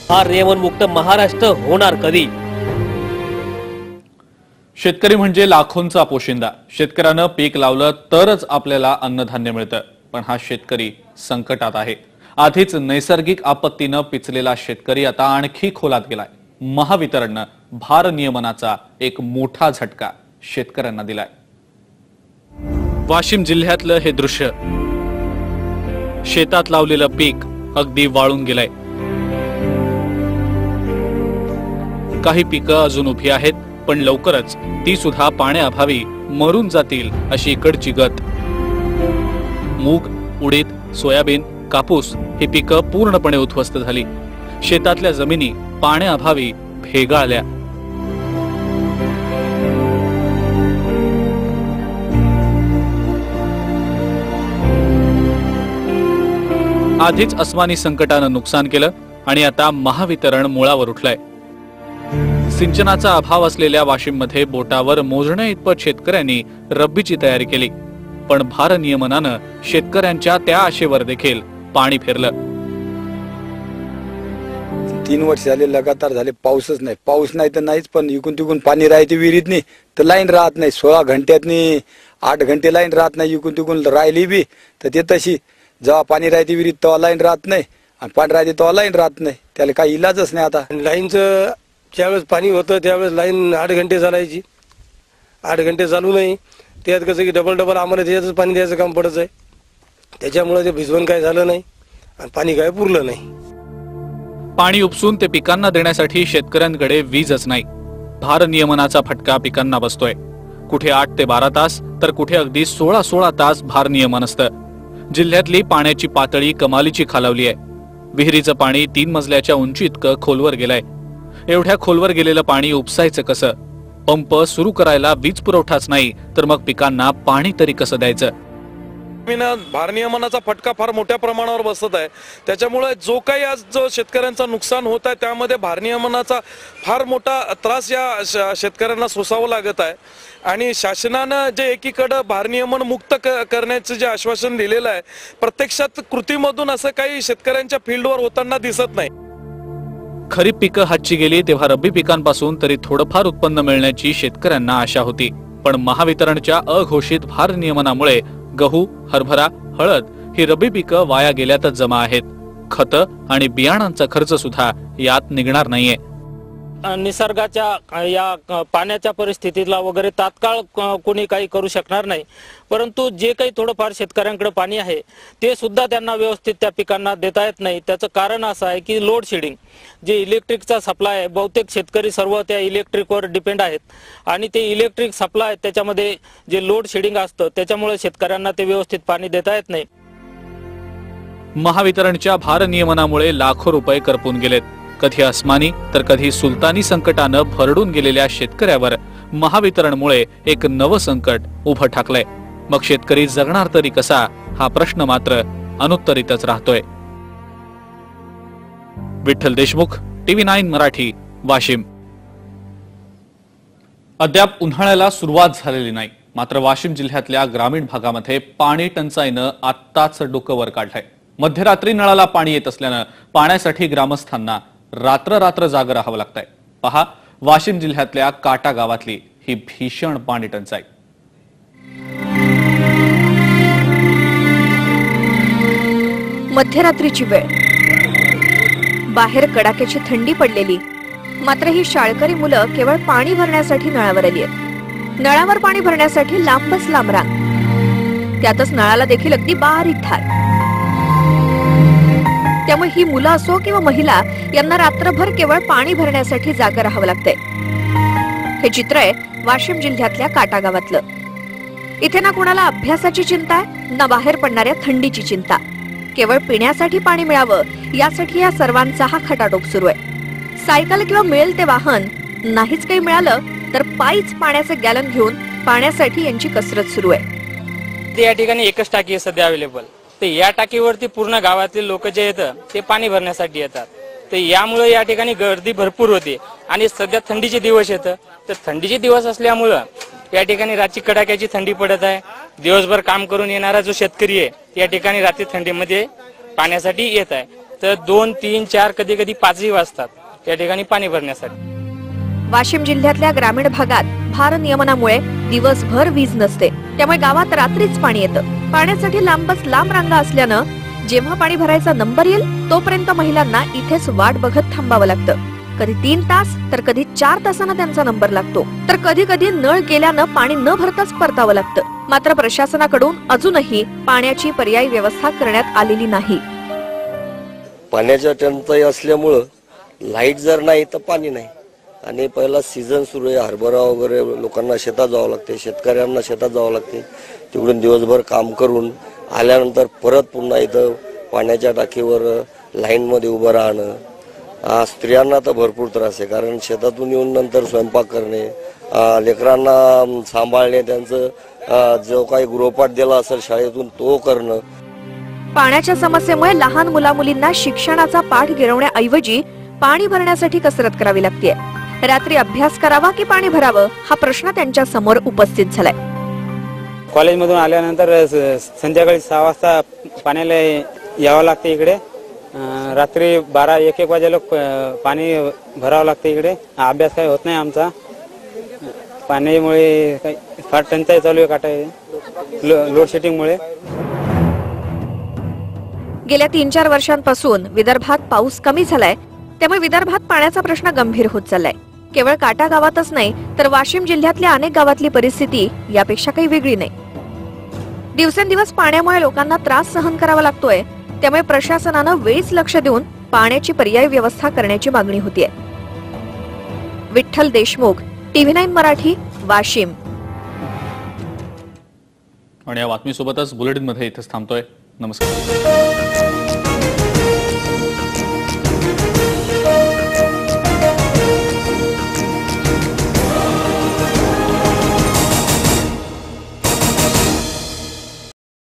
भारनियमन मुक्त महाराष्ट्र होणार कधी? शेतकरी म्हणजे लाखोंचा पोशिंदा। शेतकऱ्यानं पीक लावलं तरच आपल्याला अन्नधान्य मिळतं, पण हा शेतकरी संकटात आहे। आधीच नैसर्गिक आपत्तीनं पिचलेला शेतकरी आता आणखी खोलात गेलाय। महावितरणनं भारनियमनाचा एक मोठा झटका शेतकऱ्यांना दिलाय। वाशिम जिल्ह्यातलं हे दृश्य, शेतात लावलेलं पीक अगदी वाळून गेलंय। काही पिकं अजून उभी आहेत, पण लवकरच ती सुद्धा पाण्याअभावी मरून जातील अशी इकडची गत। मूग, उडीद, सोयाबीन, कापूस ही पिकं पूर्णपणे उद्ध्वस्त झाली। शेतातल्या जमिनी पाण्याअभावी भेगाळल्या। आधीच अस्मानी संकटानं नुकसान केलं आणि आता महावितरण मुळावर उठलंय। सिंचनाचा अभाव असलेल्या वाशिममध्ये बोटावर मोजण्या इतपत शेतकऱ्यांनी रब्बीची तयारी केली, पण भारनियमनानं शेतकऱ्यांच्या त्या आशेवर देखील पाणी फिरलं। 3 वर्ष झाले लगातार झाले, पाऊसच नाही। पाऊस नाही तर नाहीच, पण इकून तिकून पाणी राहते विहिरीत नाही तर लाईन राहत नाही। 16 घंट्यातनी 8 घंटे लाईन राहत नाही। इकून तिकून राहिली बी तर ते तशी, जेव्हा पाणी राहते विहिरीत तेव्हा लाईन राहत नाही आणि पाणी राहते तेव्हा लाईन राहत नाही। त्याला काही इलाजच नाही। आता लाईनचं ज्यावेळेस पाणी होतं त्यावेळेस लाईन 8 घंटे चालायची, 8 घंटे चालू नाही। त्यात कसं की डबल आम्हाला त्याच्यातच पाणी द्यायचं काम पडत आहे। त्याच्यामुळे ते भिजवण काय झालं नाही आणि पाणी काय पुरलं नाही। पाणी उपसून ते पिकांना देण्यासाठी शेतकऱ्यांकडे वीजच नाही। भारनियमनाचा फटका पिकांना बसतोय। कुठे 8 ते 12 तास तर कुठे अगदी 16 तास भारनियमन असतं। जिल्ह्यातली पाण्याची पातळी कमालीची खालावली आहे। विहिरीचं पाणी 3 मजल्याच्या उंची इतकं खोलवर गेलंय। एवढ्या खोलवर गेलेलं पाणी उपसायचं कसं? पंप सुरू करायला वीज पुरवठाच नाही तर मग पिकांना पाणी तरी कसं द्यायचं? भारनियमनाचा फटका फार मोठ्या प्रमाणावर बसत आहे। त्याच्यामुळे जो काही आज जो शेतकऱ्यांचं नुकसान होत आहे त्यामध्ये भारनियमनाचा फार मोठा त्रास या शेतकऱ्यांना सोसावं लागत आहे। आणि शासनानं जे एकीकडे भारनियमन मुक्त करण्याचं जे आश्वासन दिलेलं आहे, प्रत्यक्षात कृतीमधून असं काही शेतकऱ्यांच्या फील्डवर होताना दिसत नाही। खरीप पिकं हातची गेली तेव्हा रब्बी पिकांपासून तरी थोडंफार उत्पन्न मिळण्याची शेतकऱ्यांना आशा होती, पण महावितरणच्या अघोषित भारनियमनामुळे गहू, हरभरा, हळद ही रब्बी पिकं वाया गेल्यातच जमा आहेत। खतं आणि बियाणांचा खर्च सुद्धा यात निघणार नाहीये। निसर्गाच्या या पाण्याच्या परिस्थितीला वगैरे तात्काळ कोणी काही करू शकणार नाही, परंतु जे काही थोडंफार शेतकऱ्यांकडे पाणी आहे ते सुद्धा त्यांना व्यवस्थित त्या पिकांना देता येत नाही। त्याचं कारण असं आहे की लोड शेडिंग, जे इलेक्ट्रिकचा सप्लाय आहे, बहुतेक शेतकरी सर्व त्या इलेक्ट्रिकवर डिपेंड आहेत आणि ते इलेक्ट्रिक सप्लाय त्याच्यामध्ये जे लोड शेडिंग असतं त्याच्यामुळे शेतकऱ्यांना ते व्यवस्थित पाणी देता येत नाही। महावितरणच्या भारनियमनामुळे लाखो रुपये करपून गेलेत। कधी अस्मानी तर कधी सुलतानी संकटानं भरडून गेलेल्या शेतकऱ्यावर महावितरणमुळे एक नवं संकट उभं ठाकलंय। मग शेतकरी जगणार तरी कसा, हा प्रश्न मात्र अनुत्तरितच राहतोय। विठ्ठल देशमुख, TV9 मराठी, वाशिम। अद्याप उन्हाळ्याला सुरुवात झालेली नाही, मात्र वाशिम जिल्ह्यातल्या ग्रामीण भागामध्ये पाणी टंचाईनं आत्ताच डोकं वर काढलंय। मध्यरात्री नळाला पाणी येत असल्यानं पाण्यासाठी ग्रामस्थांना रात्र जागं राहावं लागतंय। पहा वाशिम जिल्ह्यातल्या काटा गावातली ही भीषण पाणी टंचाई। मध्यरात्रीची वेळ, बाहेर कडाक्याची थंडी पडलेली, मात्र ही शाळकरी मुलं केवळ पाणी भरण्यासाठी नळावर आली आहेत। नळावर पाणी भरण्यासाठी लांबच लांब रांग, त्यातच नळाला देखील अगदी बारीक धार। त्यामुळे ही मुलं असो किंवा महिला, यांना रात्रभर केवळ पाणी भरण्यासाठी जागं राहावं लागतंय। हे चित्र आहे वाशिम जिल्ह्यातल्या काटा गावातलं। इथे ना कोणाला अभ्यासाची चिंता आहे, ना बाहेर पडणाऱ्या थंडीची चिंता। केवळ पिण्यासाठी पाणी मिळावं यासाठी या सर्वांचा हा खटाटोप सुरू आहे। सायकल किंवा मिळेल ते वाहन, नाहीच काही मिळालं तर पायीच पाण्याचं गॅलन घेऊन पाण्यासाठी यांची कसरत सुरू आहे। या ठिकाणी एकच टाकी आहे सध्या अवेलेबल, तर या टाकीवरती पूर्ण गावातील लोक जे येतात ते पाणी भरण्यासाठी येतात। तर यामुळे या ठिकाणी गर्दी भरपूर होती आणि सध्या थंडीचे दिवस येतात, तर थंडीचे दिवस असल्यामुळे या ठिकाणी रात्री कडाक्याची थंडी पडत आहे। दिवसभर काम करून येणारा जो शेतकरी आहे या ठिकाणी रात्री थंडीमध्ये पाण्यासाठी येत आहे। तर 2, 3, 4 कधी कधी 5ही वाजतात त्या ठिकाणी पाणी भरण्यासाठी. वाशिम जिल्ह्यातल्या ग्रामीण भागात भारनियमनामुळे दिवसभर वीज नसते, त्यामुळे गावात रात्रीच पाणी येतं. पाण्यासाठी लांबच लांब रांगा असल्यानं जेव्हा पाणी भरायचा नंबर येईल तोपर्यंत महिलांना इथेच वाट बघत थांबावं लागतं. कधी 3 तास तर कधी 4 तासांना त्यांचा नंबर लागतो, तर कधी कधी नळ गेल्यानं पाणी न भरताच परतावं लागतं. मात्र प्रशासनाकडून अजूनही पाण्याची पर्यायी व्यवस्था करण्यात आलेली नाही. पाण्याच्या टंचाई असल्यामुळं लाईट जर नाही तर पाणी नाही. आणि पहिला सीझन सुरू आहे, हरभरा वगैरे लोकांना शेतात जावं लागते, शेतकऱ्यांना शेतात जावं लागते. तिकडून दिवसभर काम करून आल्यानंतर परत पुन्हा इथं पाण्याच्या टाकीवर लाईनमध्ये उभं राहणं. स्त्रियांना तर भरपूर त्रास आहे, कारण शेतातून येऊन नंतर स्वयंपाक करणे, लेकरांना सांभाळणे, त्यांचं जो काही गृहपाठ दिला असेल शाळेतून तो करणं. पाण्याच्या समस्येमुळे लहान मुलामुलींना शिक्षणाचा पाठ गिरवण्याऐवजी पाणी भरण्यासाठी कसरत करावी लागते. रात्री अभ्यास करावा की पाणी भरावं हा प्रश्न त्यांच्या समोर उपस्थित झालाय. कॉलेजमधून आल्यानंतर संध्याकाळी 6 वाजता पाण्याला यावं लागते इकडे. रात्री 12-1 वाजेला पाणी भरावं लागते इकडे. अभ्यास काही होत नाही आमचा. पाण्यामुळे फार टंचाई चालू आहे, काटा लोडशेडिंगमुळे. गेल्या 3-4 वर्षांपासून विदर्भात पाऊस कमी झालाय, त्यामुळे विदर्भात पाण्याचा प्रश्न गंभीर होत चाललाय. केवळ काटा गावातच नाही तर वाशिम जिल्ह्यातल्या अनेक गावातली परिस्थिती यापेक्षा काही वेगळी नाही. दिवसेंदिवस पाण्यामुळे लोकांना त्रास सहन करावा लागतोय, त्यामुळे प्रशासनानं वेळीच लक्ष देऊन पाण्याची पर्यायी व्यवस्था करण्याची मागणी होतीये. विठ्ठल देशमुख, TV9 मराठी, वाशिम. आणि या बातमीसोबतच बुलेटिनमध्ये इथेच थांबतोय. नमस्कार.